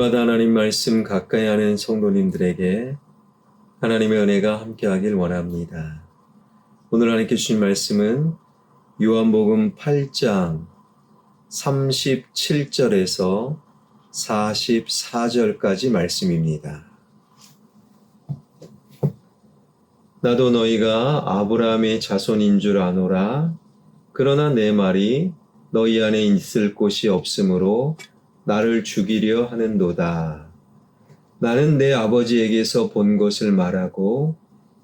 날마다 하나님 말씀 가까이 하는 성도님들에게 하나님의 은혜가 함께하길 원합니다. 오늘 하나님께 주신 말씀은 요한복음 8장 37절에서 44절까지 말씀입니다. 나도 너희가 아브라함의 자손인 줄 아노라. 그러나 내 말이 너희 안에 있을 곳이 없으므로 나를 죽이려 하는도다. 나는 내 아버지에게서 본 것을 말하고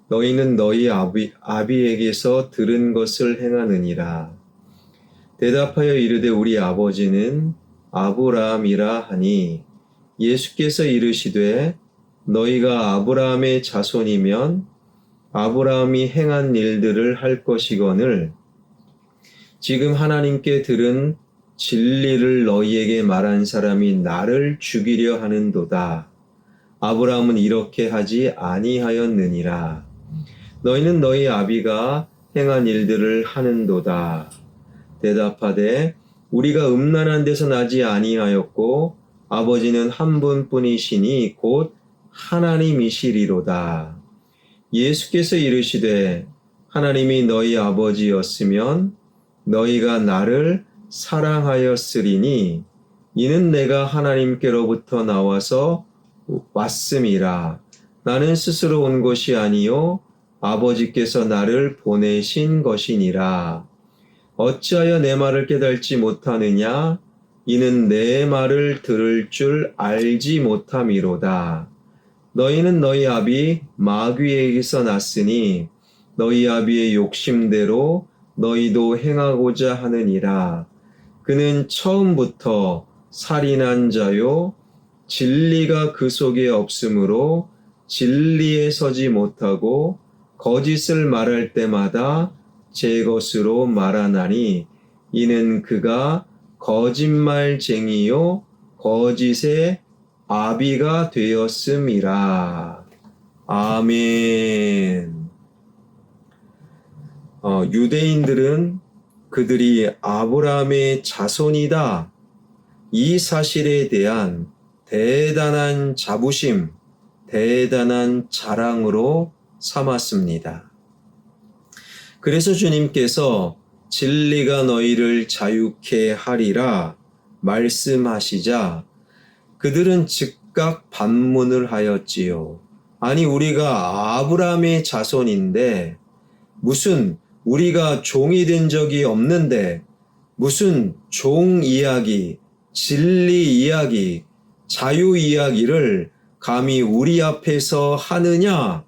너희는 너희 아비에게서 들은 것을 행하느니라. 대답하여 이르되 우리 아버지는 아브라함이라 하니 예수께서 이르시되 너희가 아브라함의 자손이면 아브라함이 행한 일들을 할 것이거늘 지금 하나님께 들은 진리를 너희에게 말한 사람이 나를 죽이려 하는도다. 아브라함은 이렇게 하지 아니하였느니라. 너희는 너희 아비가 행한 일들을 하는도다. 대답하되 우리가 음란한 데서 나지 아니하였고 아버지는 한 분뿐이시니 곧 하나님이시리로다. 예수께서 이르시되 하나님이 너희 아버지였으면 너희가 나를 사랑하였으리니 이는 내가 하나님께로부터 나와서 왔음이라. 나는 스스로 온 것이 아니요 아버지께서 나를 보내신 것이니라. 어찌하여 내 말을 깨달지 못하느냐? 이는 내 말을 들을 줄 알지 못함이로다. 너희는 너희 아비 마귀에게서 났으니 너희 아비의 욕심대로 너희도 행하고자 하느니라. 그는 처음부터 살인한 자요 진리가 그 속에 없으므로 진리에 서지 못하고 거짓을 말할 때마다 제 것으로 말하나니 이는 그가 거짓말쟁이요 거짓의 아비가 되었음이라. 아멘. 유대인들은 그들이 아브라함의 자손이다. 이 사실에 대한 대단한 자부심, 대단한 자랑으로 삼았습니다. 그래서 주님께서 진리가 너희를 자유케 하리라 말씀하시자 그들은 즉각 반문을 하였지요. 아니 우리가 아브라함의 자손인데 무슨 우리가 종이 된 적이 없는데 무슨 종 이야기, 진리 이야기, 자유 이야기를 감히 우리 앞에서 하느냐?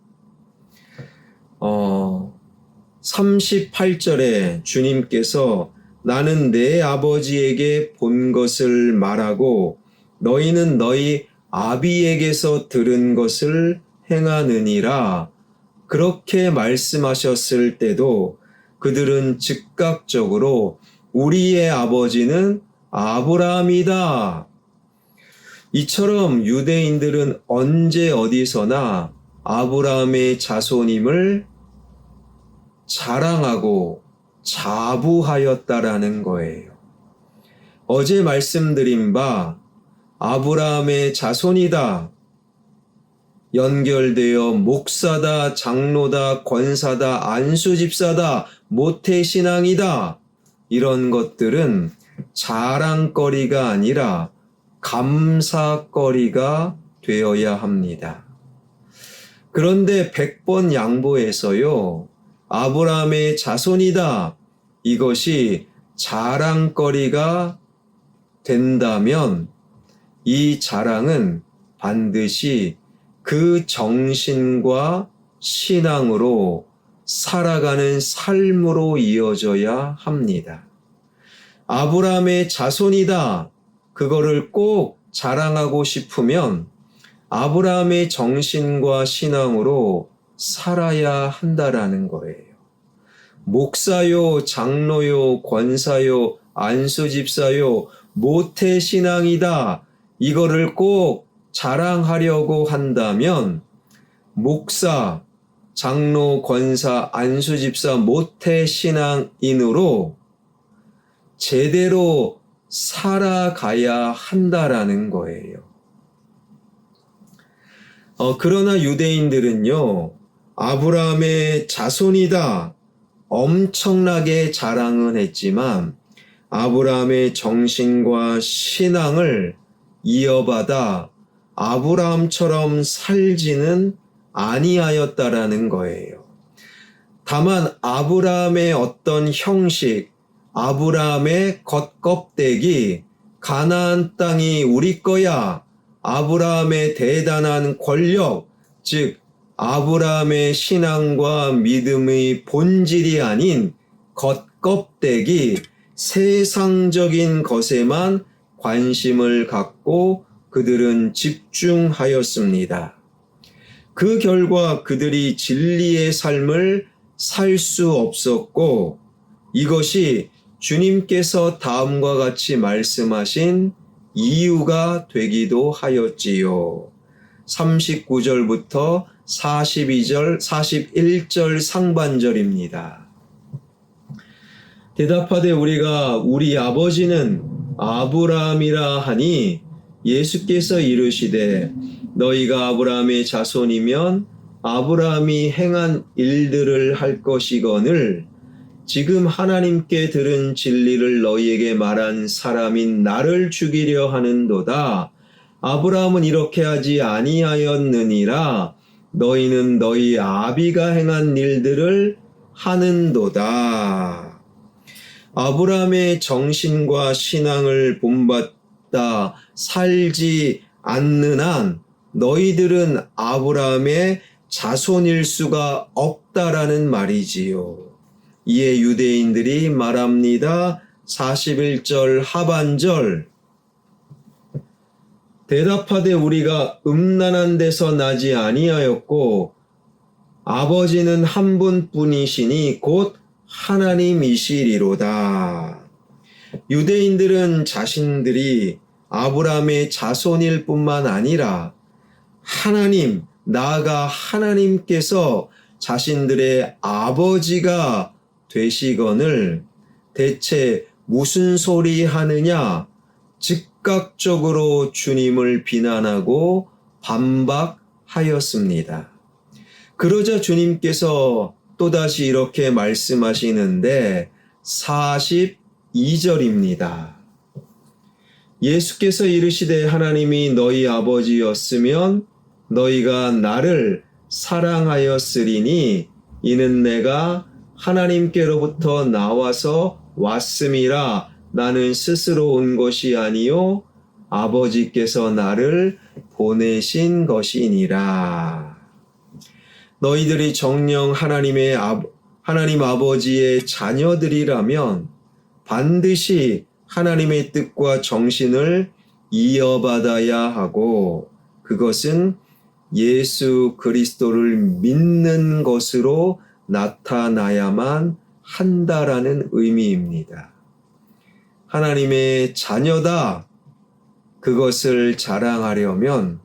38절에 주님께서 나는 내 아버지에게 본 것을 말하고 너희는 너희 아비에게서 들은 것을 행하느니라. 그렇게 말씀하셨을 때도 그들은 즉각적으로 우리의 아버지는 아브라함이다. 이처럼 유대인들은 언제 어디서나 아브라함의 자손임을 자랑하고 자부하였다라는 거예요. 어제 말씀드린 바 아브라함의 자손이다. 연결되어 목사다, 장로다, 권사다, 안수집사다, 모태신앙이다. 이런 것들은 자랑거리가 아니라 감사거리가 되어야 합니다. 그런데 100번 양보해서요. 아브라함의 자손이다. 이것이 자랑거리가 된다면 이 자랑은 반드시 그 정신과 신앙으로 살아가는 삶으로 이어져야 합니다. 아브라함의 자손이다. 그거를 꼭 자랑하고 싶으면 아브라함의 정신과 신앙으로 살아야 한다라는 거예요. 목사요, 장로요, 권사요, 안수집사요, 모태신앙이다. 이거를 꼭 자랑하려고 한다면 목사, 장로, 권사, 안수집사, 모태신앙인으로 제대로 살아가야 한다라는 거예요. 그러나 유대인들은요, 아브라함의 자손이다 엄청나게 자랑은 했지만 아브라함의 정신과 신앙을 이어받아 아브라함처럼 살지는 아니하였다라는 거예요. 다만 아브라함의 어떤 형식, 아브라함의 겉껍데기, 가나안 땅이 우리 거야, 아브라함의 대단한 권력, 즉 아브라함의 신앙과 믿음의 본질이 아닌 겉껍데기, 세상적인 것에만 관심을 갖고 그들은 집중하였습니다. 그 결과 그들이 진리의 삶을 살 수 없었고 이것이 주님께서 다음과 같이 말씀하신 이유가 되기도 하였지요. 39절부터 42절, 41절 상반절입니다. 대답하되 우리가 우리 아버지는 아브라함이라 하니 예수께서 이르시되 너희가 아브라함의 자손이면 아브라함이 행한 일들을 할 것이거늘 지금 하나님께 들은 진리를 너희에게 말한 사람인 나를 죽이려 하는도다. 아브라함은 이렇게 하지 아니하였느니라. 너희는 너희 아비가 행한 일들을 하는도다. 아브라함의 정신과 신앙을 본받다 살지 않는 한 너희들은 아브라함의 자손일 수가 없다라는 말이지요. 이에 유대인들이 말합니다. 41절 하반절 대답하되 우리가 음란한 데서 나지 아니하였고 아버지는 한 분뿐이시니 곧 하나님이시리로다. 유대인들은 자신들이 아브라함의 자손일 뿐만 아니라 하나님, 나아가 하나님께서 자신들의 아버지가 되시거늘 대체 무슨 소리 하느냐? 즉각적으로 주님을 비난하고 반박하였습니다. 그러자 주님께서 또다시 이렇게 말씀하시는데 42절입니다. 예수께서 이르시되 하나님이 너희 아버지였으면 너희가 나를 사랑하였으리니 이는 내가 하나님께로부터 나와서 왔음이라. 나는 스스로 온 것이 아니요 아버지께서 나를 보내신 것이니라. 너희들이 정녕 하나님 아버지의 자녀들이라면 반드시 하나님의 뜻과 정신을 이어받아야 하고 그것은 예수 그리스도를 믿는 것으로 나타나야만 한다라는 의미입니다. 하나님의 자녀다. 그것을 자랑하려면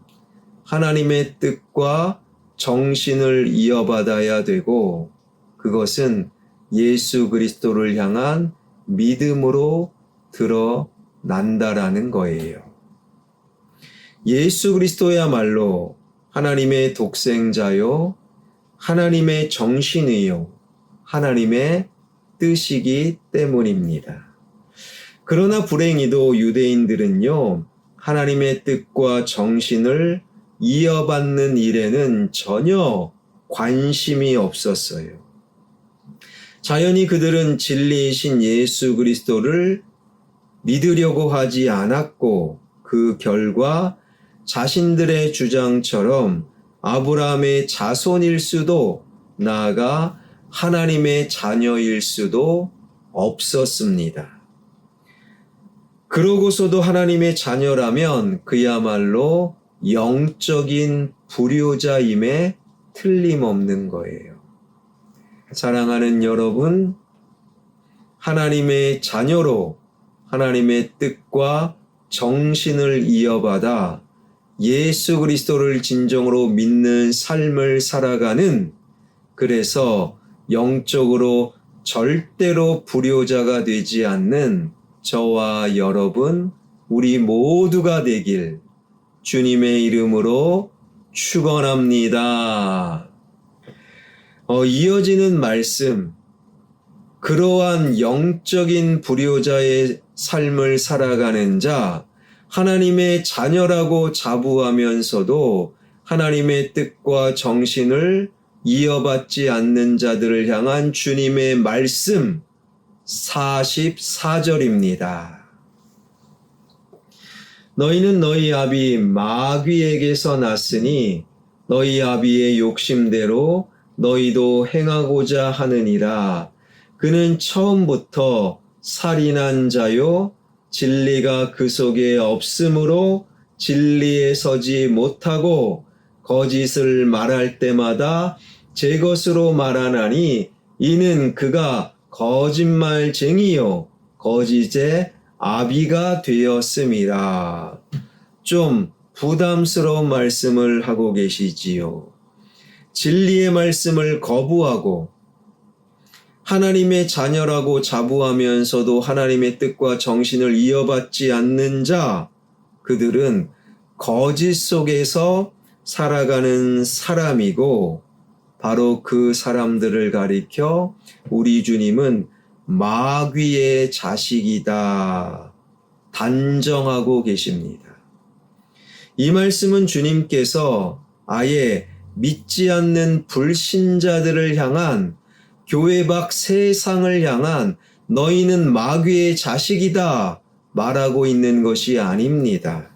하나님의 뜻과 정신을 이어받아야 되고 그것은 예수 그리스도를 향한 믿음으로 드러난다라는 거예요. 예수 그리스도야말로 하나님의 독생자요, 하나님의 정신이요, 하나님의 뜻이기 때문입니다. 그러나 불행히도 유대인들은요, 하나님의 뜻과 정신을 이어받는 일에는 전혀 관심이 없었어요. 자연히 그들은 진리이신 예수 그리스도를 믿으려고 하지 않았고 그 결과 자신들의 주장처럼 아브라함의 자손일 수도 나아가 하나님의 자녀일 수도 없었습니다. 그러고서도 하나님의 자녀라면 그야말로 영적인 불효자임에 틀림없는 거예요. 사랑하는 여러분, 하나님의 자녀로 하나님의 뜻과 정신을 이어받아 예수 그리스도를 진정으로 믿는 삶을 살아가는, 그래서 영적으로 절대로 불효자가 되지 않는 저와 여러분, 우리 모두가 되길 주님의 이름으로 축원합니다. 이어지는 말씀, 그러한 영적인 불효자의 삶을 살아가는 자, 하나님의 자녀라고 자부하면서도 하나님의 뜻과 정신을 이어받지 않는 자들을 향한 주님의 말씀 44절입니다. 너희는 너희 아비 마귀에게서 났으니 너희 아비의 욕심대로 너희도 행하고자 하느니라. 그는 처음부터 살인한 자요 진리가 그 속에 없으므로 진리에 서지 못하고 거짓을 말할 때마다 제 것으로 말하나니 이는 그가 거짓말쟁이요 거짓의 아비가 되었음이라. 좀 부담스러운 말씀을 하고 계시지요. 진리의 말씀을 거부하고 하나님의 자녀라고 자부하면서도 하나님의 뜻과 정신을 이어받지 않는 자, 그들은 거짓 속에서 살아가는 사람이고 바로 그 사람들을 가리켜 우리 주님은 마귀의 자식이다 단정하고 계십니다. 이 말씀은 주님께서 아예 믿지 않는 불신자들을 향한 교회 밖 세상을 향한 너희는 마귀의 자식이다 말하고 있는 것이 아닙니다.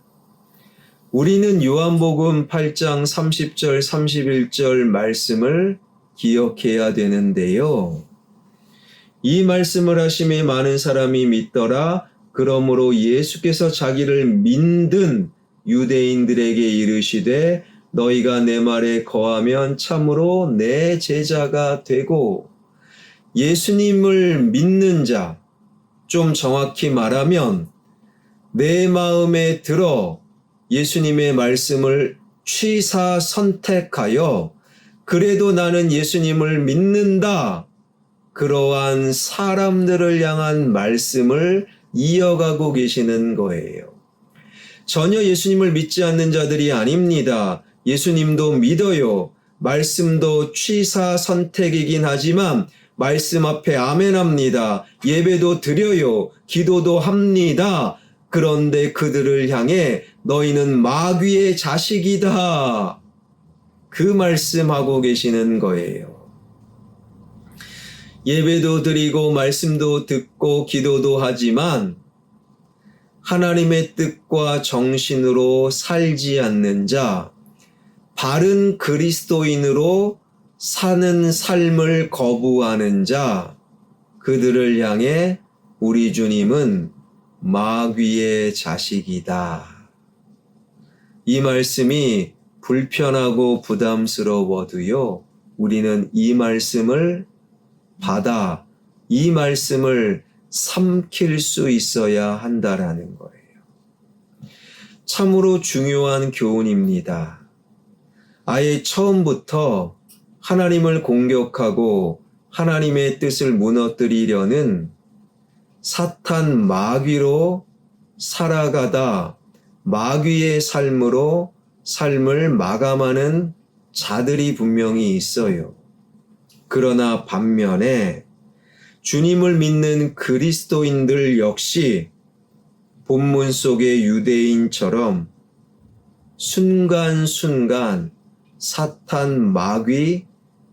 우리는 요한복음 8장 30절 31절 말씀을 기억해야 되는데요. 이 말씀을 하심에 많은 사람이 믿더라. 그러므로 예수께서 자기를 믿는 유대인들에게 이르시되 너희가 내 말에 거하면 참으로 내 제자가 되고, 예수님을 믿는 자, 좀 정확히 말하면 내 마음에 들어 예수님의 말씀을 취사 선택하여 그래도 나는 예수님을 믿는다. 그러한 사람들을 향한 말씀을 이어가고 계시는 거예요. 전혀 예수님을 믿지 않는 자들이 아닙니다. 예수님도 믿어요. 말씀도 취사 선택이긴 하지만 말씀 앞에 아멘합니다. 예배도 드려요. 기도도 합니다. 그런데 그들을 향해 너희는 마귀의 자식이다. 그 말씀하고 계시는 거예요. 예배도 드리고 말씀도 듣고 기도도 하지만 하나님의 뜻과 정신으로 살지 않는 자, 바른 그리스도인으로 사는 삶을 거부하는 자, 그들을 향해 우리 주님은 마귀의 자식이다. 이 말씀이 불편하고 부담스러워도요, 우리는 이 말씀을 받아 이 말씀을 삼킬 수 있어야 한다라는 거예요. 참으로 중요한 교훈입니다. 아예 처음부터 하나님을 공격하고 하나님의 뜻을 무너뜨리려는 사탄 마귀로 살아가다 마귀의 삶으로 삶을 마감하는 자들이 분명히 있어요. 그러나 반면에 주님을 믿는 그리스도인들 역시 본문 속의 유대인처럼 순간순간 사탄 마귀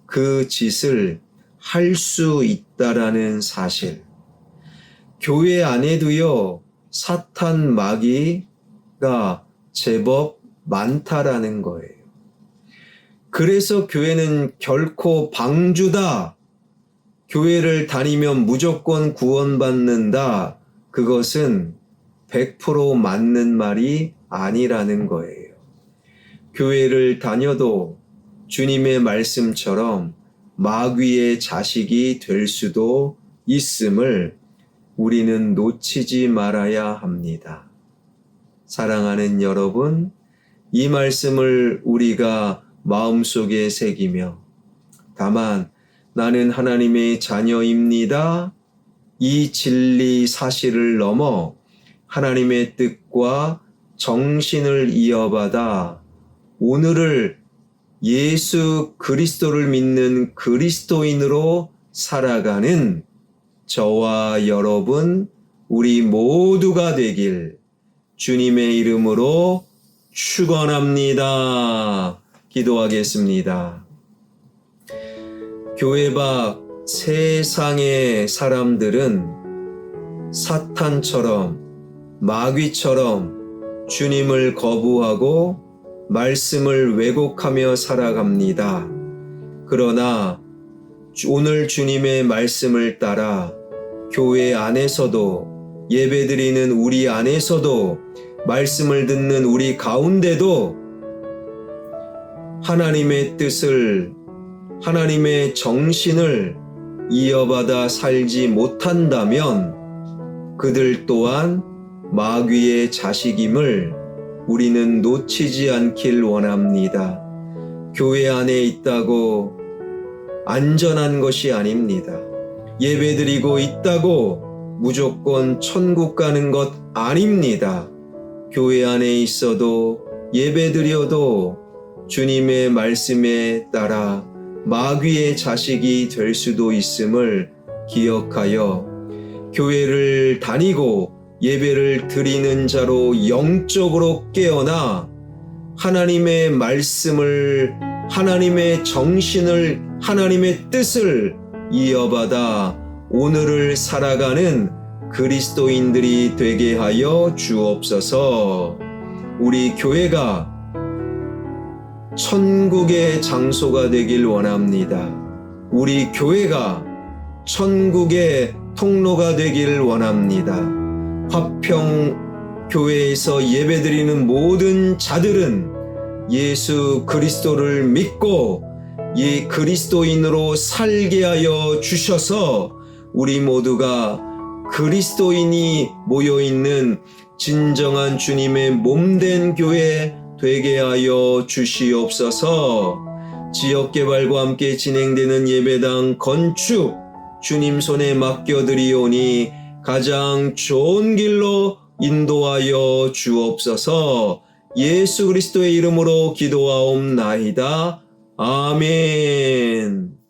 그 짓을 할 수 있다라는 사실. 교회 안에도요, 사탄 마귀가 제법 많다라는 거예요. 그래서 교회는 결코 방주다. 교회를 다니면 무조건 구원받는다. 그것은 100% 맞는 말이 아니라는 거예요. 교회를 다녀도 주님의 말씀처럼 마귀의 자식이 될 수도 있음을 우리는 놓치지 말아야 합니다. 사랑하는 여러분, 이 말씀을 우리가 마음속에 새기며 다만 나는 하나님의 자녀입니다. 이 진리 사실을 넘어 하나님의 뜻과 정신을 이어받아 오늘을 예수 그리스도를 믿는 그리스도인으로 살아가는 저와 여러분, 우리 모두가 되길 주님의 이름으로 축원합니다. 기도하겠습니다. 교회 밖 세상의 사람들은 사탄처럼 마귀처럼 주님을 거부하고 말씀을 왜곡하며 살아갑니다. 그러나 오늘 주님의 말씀을 따라 교회 안에서도 예배드리는 우리 안에서도 말씀을 듣는 우리 가운데도 하나님의 뜻을, 하나님의 정신을 이어받아 살지 못한다면 그들 또한 마귀의 자식임을 우리는 놓치지 않길 원합니다. 교회 안에 있다고 안전한 것이 아닙니다. 예배드리고 있다고 무조건 천국 가는 것 아닙니다. 교회 안에 있어도 예배드려도 주님의 말씀에 따라 마귀의 자식이 될 수도 있음을 기억하여 교회를 다니고 예배를 드리는 자로 영적으로 깨어나 하나님의 말씀을, 하나님의 정신을, 하나님의 뜻을 이어받아 오늘을 살아가는 그리스도인들이 되게 하여 주옵소서. 우리 교회가 천국의 장소가 되길 원합니다. 우리 교회가 천국의 통로가 되길 원합니다. 화평교회에서 예배드리는 모든 자들은 예수 그리스도를 믿고 이 그리스도인으로 살게 하여 주셔서 우리 모두가 그리스도인이 모여있는 진정한 주님의 몸된 교회 되게 하여 주시옵소서. 지역개발과 함께 진행되는 예배당 건축 주님 손에 맡겨드리오니 가장 좋은 길로 인도하여 주옵소서. 예수 그리스도의 이름으로 기도하옵나이다. 아멘.